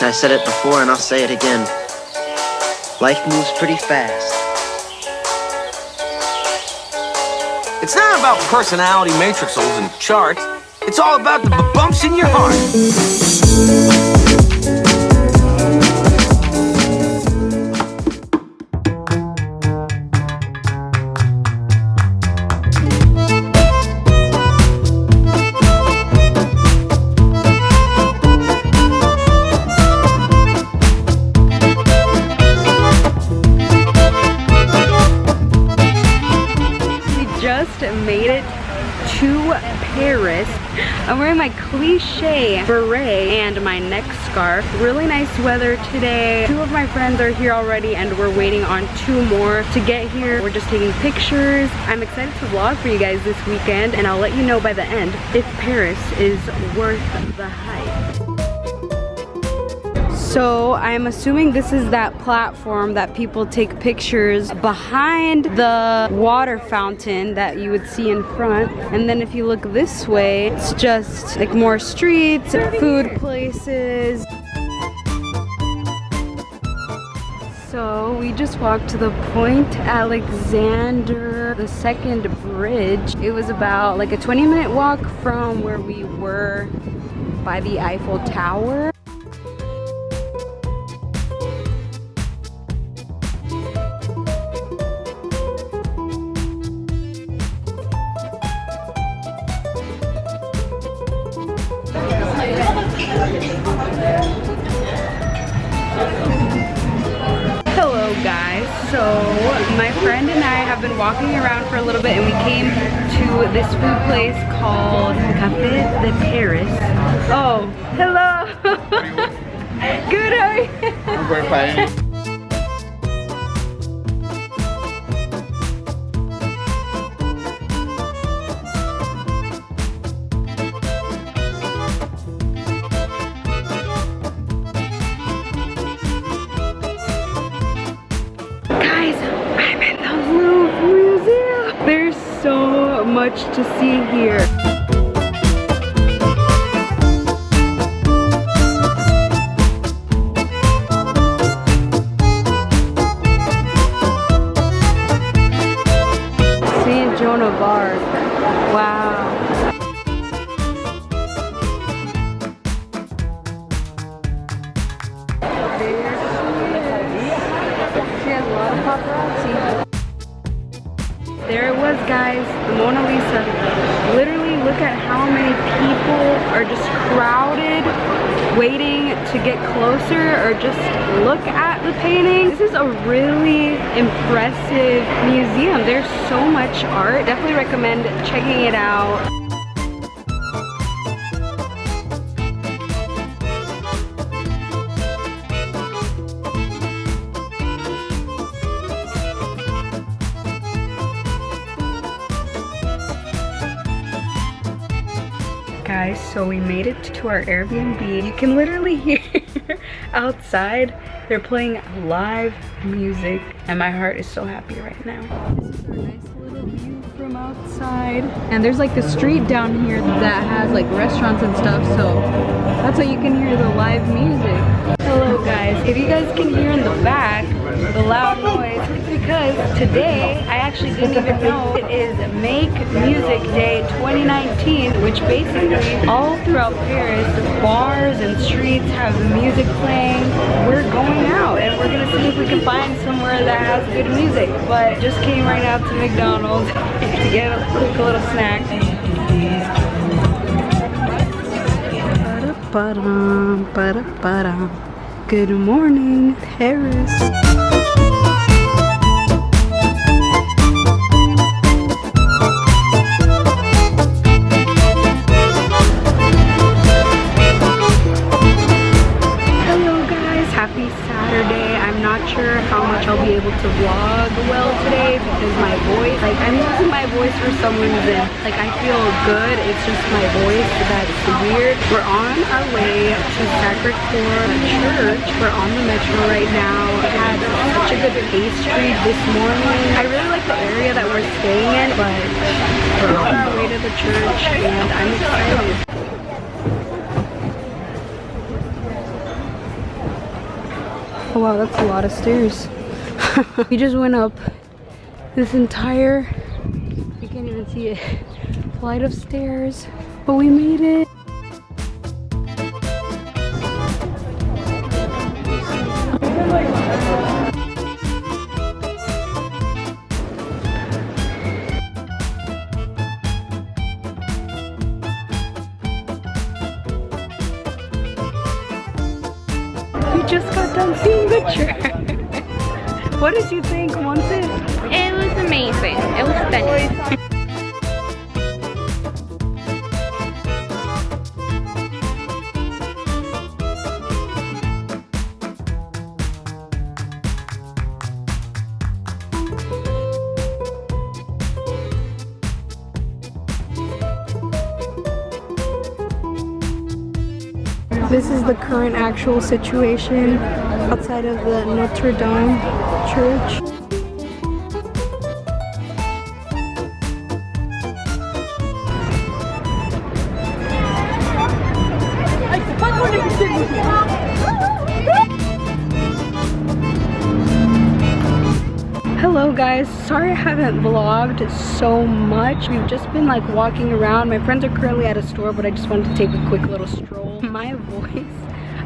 I said it before and I'll say it again. Life moves pretty fast. It's not about personality matrixels and charts. It's all about the bumps in your heart. Made it to Paris. I'm wearing my cliche beret and my neck scarf. Really nice weather today. 2 of my friends are here already and we're waiting on 2 more to get here. We're just taking pictures. I'm excited to vlog for you guys this weekend and I'll let you know by the end if Paris is worth the hype. So I'm assuming this is that platform that people take pictures behind the water fountain that you would see in front. And then if you look this way, it's just like more streets, food places. So we just walked to the Point Alexander, the second bridge. It was about like a 20-minute walk from where we were by the Eiffel Tower. Hello guys, so my friend and I have been walking around for a little bit and we came to this food place called Café de Paris. Oh, hello! Good, how are you? I'm very fine. There's so much to see here. St. Joan of Arc. Wow. There she has a lot of paparazzi. There it was, guys, the Mona Lisa. Literally, look at how many people are just crowded, waiting to get closer or just look at the painting. This is a really impressive museum. There's so much art. Definitely recommend checking it out. Guys, so we made it to our Airbnb. You can literally hear outside they're playing live music and my heart is so happy right now. This is our nice little view from outside. And there's like the street down here that has like restaurants and stuff, so that's how you can hear the live music. Hello guys, if you guys can hear in the back the loud noise, it's because today I actually didn't even know it is Make Music Day 2019, which basically all throughout Paris, bars and streets have music playing. We're going out and we're gonna see if we can find somewhere that has good music. But just came right out to McDonald's to get a quick little snack. Good morning, Paris. I'll be able to vlog well today because my voice, like I'm using my voice for some reason. Like I feel good, it's just my voice that's weird. We're on our way to Sacré-Cœur Church. We're on the metro right now. We had such a good pastry this morning. I really like the area that we're staying in, but we're on our way to the church and I'm excited. Oh wow, that's a lot of stairs. We just went up this entire, you can't even see it, flight of stairs, but we made it. We just got done seeing the church. What did you think, Monse? It was amazing. It was stunning. This is the current actual situation outside of the Notre Dame church. Hello guys, sorry I haven't vlogged so much. We've just been like walking around. My friends are currently at a store, but I just wanted to take a quick little stroll. My voice,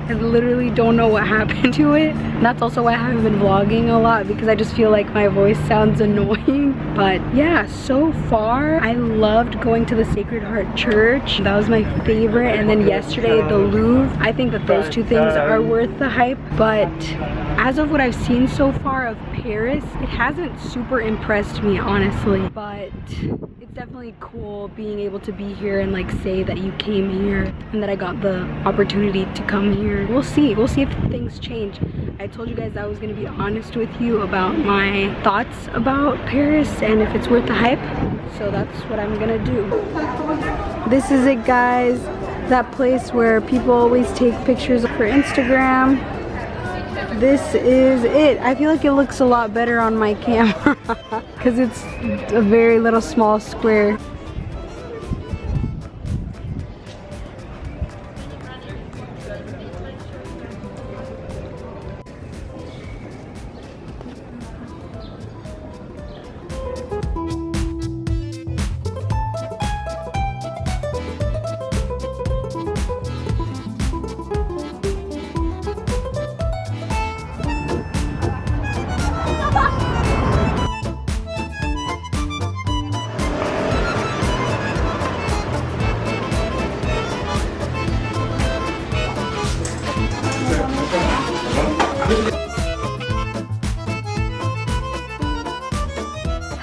I literally don't know what happened to it. And that's also why I haven't been vlogging a lot, because I just feel like my voice sounds annoying. But yeah, so far I loved going to the Sacred Heart Church. That was my favorite. And then yesterday the Louvre. I think that those two things are worth the hype. But as of what I've seen so far of Paris, it hasn't super impressed me, honestly. But it's definitely cool being able to be here and like say that you came here and that I got the opportunity to come here. We'll see if things change. I told you guys I was gonna be honest with you about my thoughts about Paris and if it's worth the hype. So that's what I'm gonna do. This is it, guys. That place where people always take pictures for Instagram. This is it. I feel like it looks a lot better on my camera because it's a very little small square.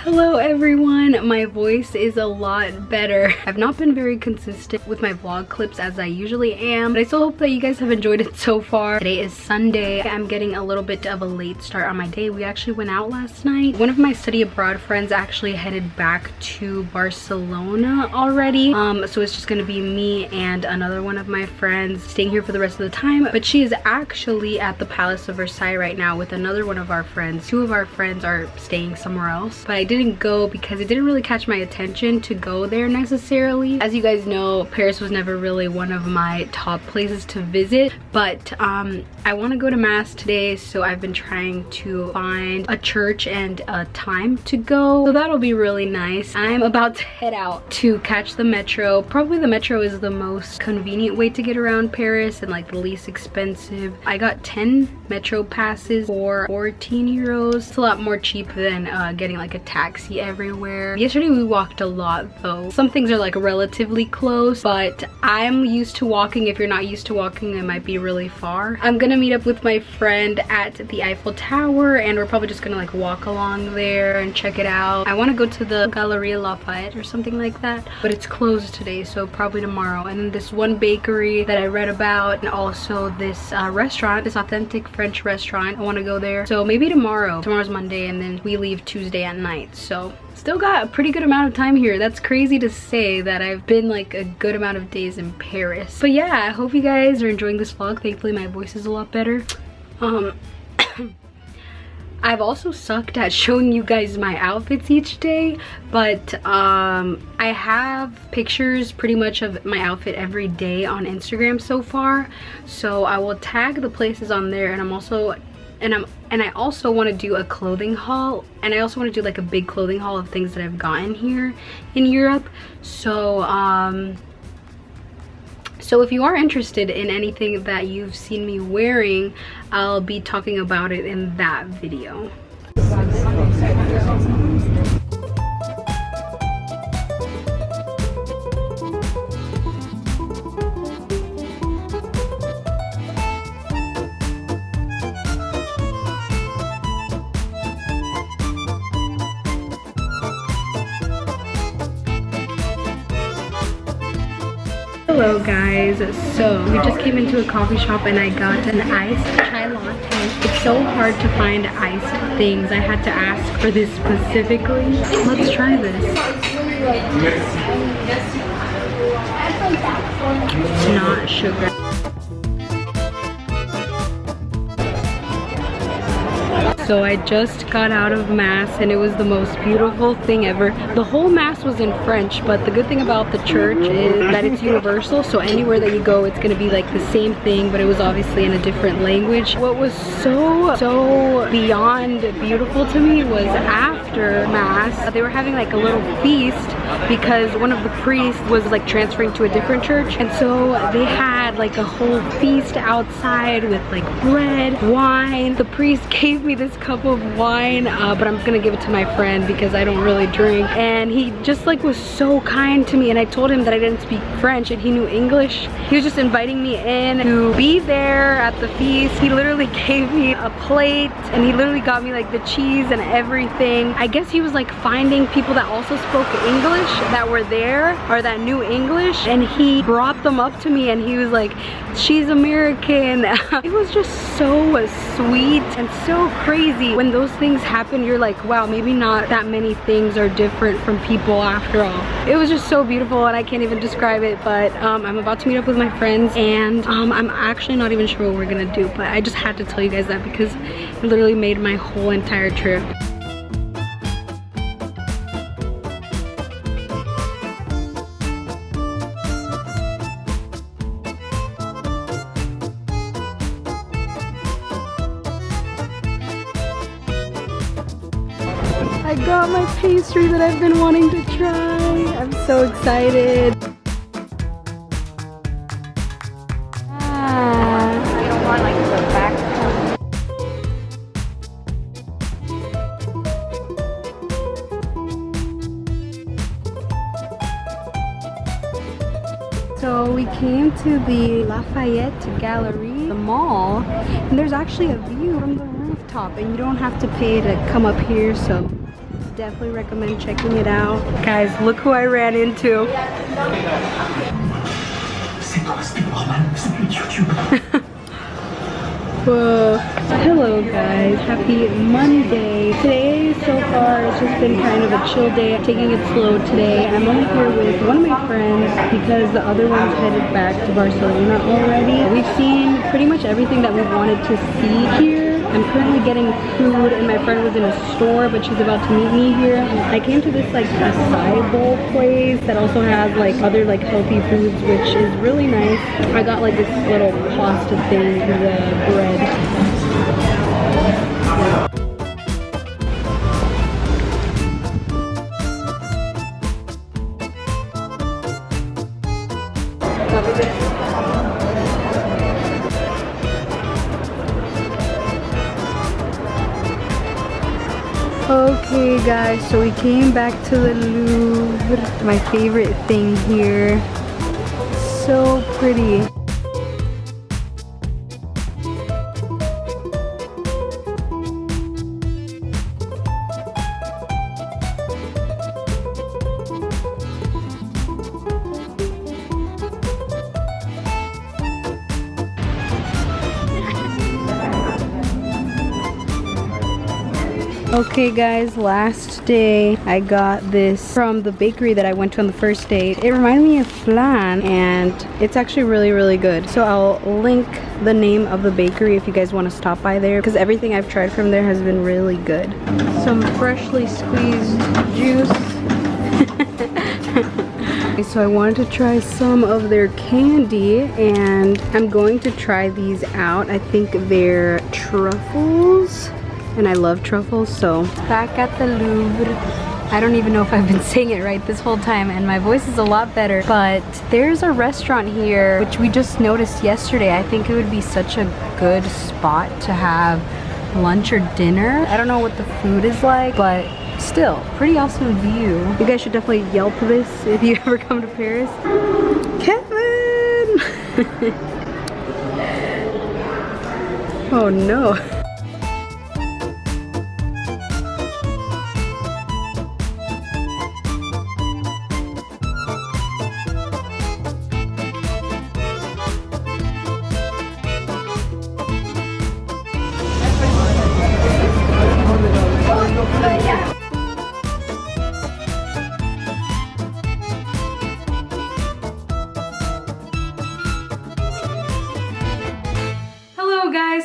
Hello everyone, my voice is a lot better. I've not been very consistent with my vlog clips as I usually am, but I still hope that you guys have enjoyed it so far. Today is Sunday. I'm getting a little bit of a late start on my day. We actually went out last night. One of my study abroad friends actually headed back to Barcelona already. So it's just gonna be me and another one of my friends staying here for the rest of the time, but she is actually at the Palace of Versailles right now with another one of our friends. Two of our friends are staying somewhere else, but I didn't go because it didn't really catch my attention to go there necessarily. As you guys know, Paris was never really one of my top places to visit, but I want to go to mass today, so I've been trying to find a church and a time to go, so that'll be really nice. I'm about to head out to catch the metro. Probably the metro is the most convenient way to get around Paris and like the least expensive. I got 10 metro passes for 14 euros. It's a lot more cheap than getting like a taxi everywhere. Yesterday we walked a lot though. Some things are like relatively close, but I'm used to walking. If you're not used to walking, it might be really far. I'm gonna meet up with my friend at the Eiffel Tower and we're probably just gonna like walk along there and check it out. I want to go to the Galerie Lafayette or something like that, but it's closed today, so probably tomorrow. And then this one bakery that I read about, and also this restaurant, this authentic French restaurant, I want to go there. So maybe tomorrow. Tomorrow's Monday and then we leave Tuesday at night, so still got a pretty good amount of time here. That's crazy to say that I've been like a good amount of days in Paris. But yeah, I hope you guys are enjoying this vlog. Thankfully my voice is a lot better. I've also sucked at showing you guys my outfits each day, but I have pictures pretty much of my outfit every day on Instagram so far, so I will tag the places on there, and I'm also and I also want to do a clothing haul, and I also want to do like a big clothing haul of things that I've gotten here in Europe. So so if you are interested in anything that you've seen me wearing, I'll be talking about it in that video. Hello guys, so we just came into a coffee shop and I got an iced chai latte. It's so hard to find iced things. I had to ask for this specifically. Let's try this. It's not sugar. So I just got out of mass and it was the most beautiful thing ever. The whole mass was in French, but the good thing about the church is that it's universal, so anywhere that you go it's gonna be like the same thing, but it was obviously in a different language. What was so beyond beautiful to me was after mass they were having like a little feast because one of the priests was like transferring to a different church, and so they had like a whole feast outside with like bread, wine. The priest gave me this cup of wine, but I'm gonna give it to my friend because I don't really drink, and he just like was so kind to me, and I told him that I didn't speak French and he knew English. He was just inviting me in to be there at the feast. He literally gave me a plate and he literally got me like the cheese and everything. I guess he was like finding people that also spoke English that were there or that knew English, and he brought them up to me and he was like, she's American. It was just so sweet and so crazy. When those things happen, you're like, wow, maybe not that many things are different from people after all. It was just so beautiful and I can't even describe it, but I'm about to meet up with my friends, and I'm actually not even sure what we're gonna do, but I just had to tell you guys that because it literally made my whole entire trip. I got my pastry that I've been wanting to try. I'm so excited. You don't want like the back. So we came to the Lafayette Gallery, the mall, and there's actually a view from the rooftop, and you don't have to pay to come up here, so definitely recommend checking it out. Guys, look who I ran into. Whoa. Hello guys, happy Monday. Today so far it's just been kind of a chill day. I'm taking it slow today. I'm only here with one of my friends because the other one's headed back to Barcelona already. We've seen pretty much everything that we wanted to see here. I'm currently getting food and my friend was in a store, but she's about to meet me here. I came to this like acai bowl place that also has like other like healthy foods, which is really nice. I got like this little pasta thing with the bread. Okay guys, so we came back to the Louvre, my favorite thing here. So pretty. Okay guys, last day I got this from the bakery that I went to on the first day. It reminded me of flan and it's actually really good. So I'll link the name of the bakery if you guys want to stop by there, because everything I've tried from there has been really good. Some freshly squeezed juice. So I wanted to try some of their candy, and I'm going to try these out. I think they're truffles, and I love truffles. So back at the Louvre. I don't even know if I've been saying it right this whole time, and my voice is a lot better, but there's a restaurant here which we just noticed yesterday. I think it would be such a good spot to have lunch or dinner. I don't know what the food is like, but still, pretty awesome view. You guys should definitely Yelp this if you ever come to Paris. Kevin! Oh no.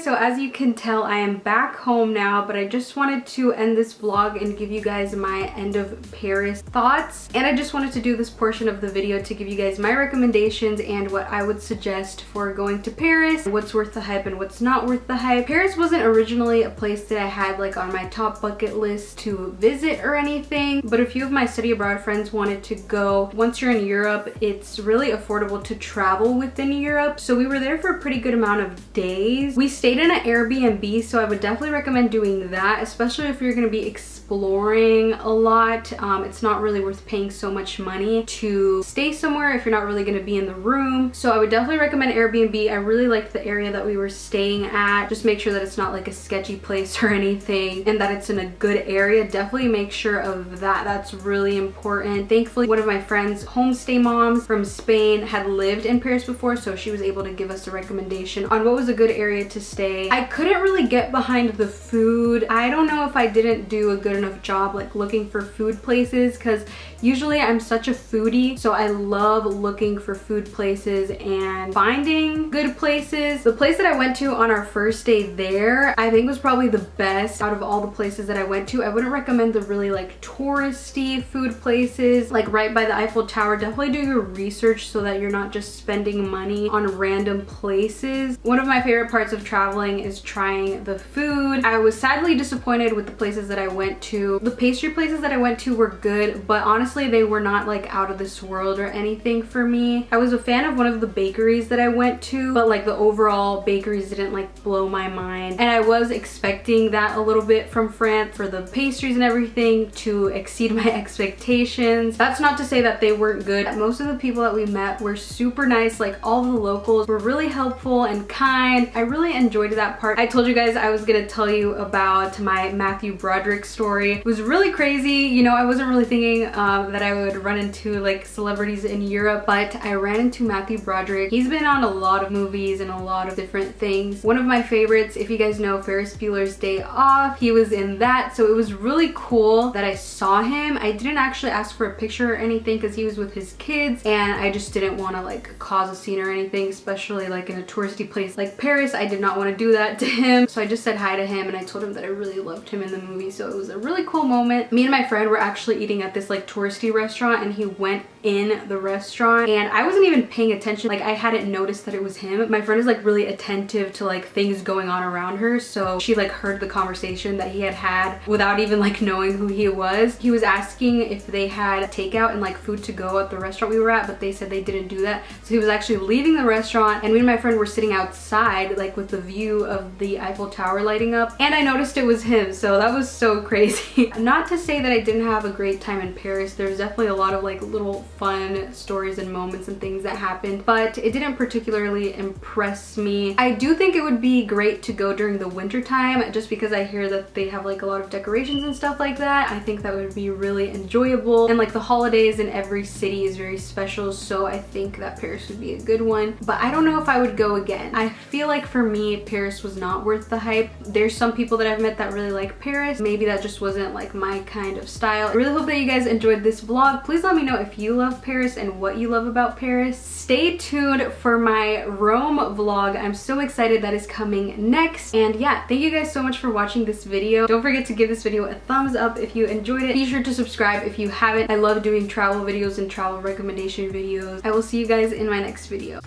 So as you can tell, I am back home now, but I just wanted to end this vlog and give you guys my end of Paris thoughts. And I just wanted to do this portion of the video to give you guys my recommendations and what I would suggest for going to Paris, what's worth the hype and what's not worth the hype. Paris wasn't originally a place that I had like on my top bucket list to visit or anything, but a few of my study abroad friends wanted to go. Once you're in Europe, it's really affordable to travel within Europe. So we were there for a pretty good amount of days. We stayed in an Airbnb, so I would definitely recommend doing that, especially if you're going to be exploring a lot. It's not really worth paying so much money to stay somewhere if you're not really going to be in the room. So I would definitely recommend Airbnb. I really liked the area that we were staying at. Just make sure that it's not like a sketchy place or anything, and that it's in a good area. Definitely make sure of that. That's really important. Thankfully, one of my friends' homestay moms from Spain had lived in Paris before, so she was able to give us a recommendation on what was a good area to stay. I couldn't really get behind the food. I don't know if I didn't do a good enough job like looking for food places, because usually I'm such a foodie, so I love looking for food places and finding good places. The place that I went to on our first day there, I think was probably the best out of all the places that I went to. I wouldn't recommend the really like touristy food places like right by the Eiffel Tower. Definitely do your research so that you're not just spending money on random places. One of my favorite parts of traveling is trying the food. I was sadly disappointed with the places that I went to. The pastry places that I went to were good, but honestly they were not like out of this world or anything for me. I was a fan of one of the bakeries that I went to, but like the overall bakeries didn't like blow my mind, and I was expecting that a little bit from France for the pastries and everything to exceed my expectations. That's not to say that they weren't good. Most of the people that we met were super nice. Like all the locals were really helpful and kind. I really enjoyed that part. I told you guys I was gonna tell you about my Matthew Broderick story. It was really crazy. You know, I wasn't really thinking that I would run into like celebrities in Europe, but I ran into Matthew Broderick. He's been on a lot of movies and a lot of different things. One of my favorites, if you guys know Ferris Bueller's Day Off, he was in that, so it was really cool that I saw him. I didn't actually ask for a picture or anything because he was with his kids, and I just didn't want to like cause a scene or anything, especially like in a touristy place like Paris. I did not want to do that to him, so I just said hi to him and I told him that I really loved him in the movie. So it was a really cool moment. Me and my friend were actually eating at this like touristy restaurant, and he went in the restaurant and I wasn't even paying attention. Like I hadn't noticed that it was him. My friend is like really attentive to like things going on around her, so she like heard the conversation that he had without even like knowing who he was. He was asking if they had takeout and like food to go at the restaurant we were at, but they said they didn't do that. So he was actually leaving the restaurant, and me and my friend were sitting outside like with the view of the Eiffel Tower lighting up, and I noticed it was him. So that was so crazy. Not to say that I didn't have a great time in Paris. There's definitely a lot of like little fun stories and moments and things that happened, but it didn't particularly impress me. I do think it would be great to go during the winter time, just because I hear that they have like a lot of decorations and stuff like that. I think that would be really enjoyable, and like the holidays in every city is very special, so I think that Paris would be a good one, but I don't know if I would go again. I feel like for me, Paris was not worth the hype. There's some people that I've met that really like Paris. Maybe that just wasn't like my kind of style. I really hope that you guys enjoyed this vlog. Please let me know if you love Paris and what you love about Paris. Stay tuned for my Rome vlog. I'm so excited that is coming next. And yeah, thank you guys so much for watching this video. Don't forget to give this video a thumbs up if you enjoyed it. Be sure to subscribe if you haven't. I love doing travel videos and travel recommendation videos. I will see you guys in my next video.